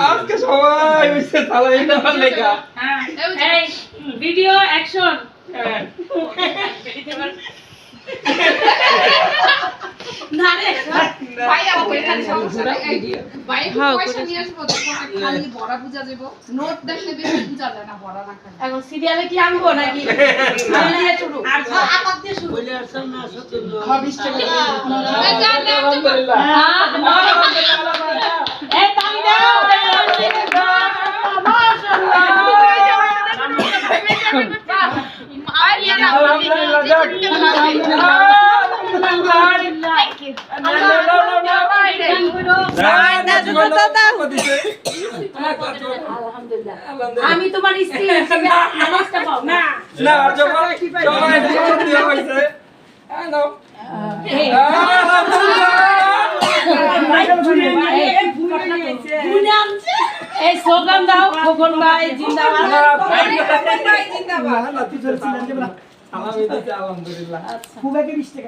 আজকে সবাই মিশে তালা এটা লেখা। এই ভিডিও অ্যাকশন। না রে ভাইয়া বইটার সমস্যা নাই ভাই পয়সা নিয়ে আসবো তখন খালি বড়া পূজা দেব নোট দেখলে বেশি পূজা যায় না বড়া না খালি এখন সিরিয়ালে কি আনবো নাকি আমি শুরু আর আপাত দিয়ে শুরু বলে আসছেন না সত্যি হাবিস থেকে আলহামদুলিল্লাহ এই তালি দাও আলহামদুলিল্লাহ যাক আমি তোমার স্ত্রী আরেকটা পাও না না জমা দিয়ে হইছে নাও এই স্লোগান দাও খোকন ভাই জিন্দাবাদ আলহামদুলিল্লাহ আচ্ছা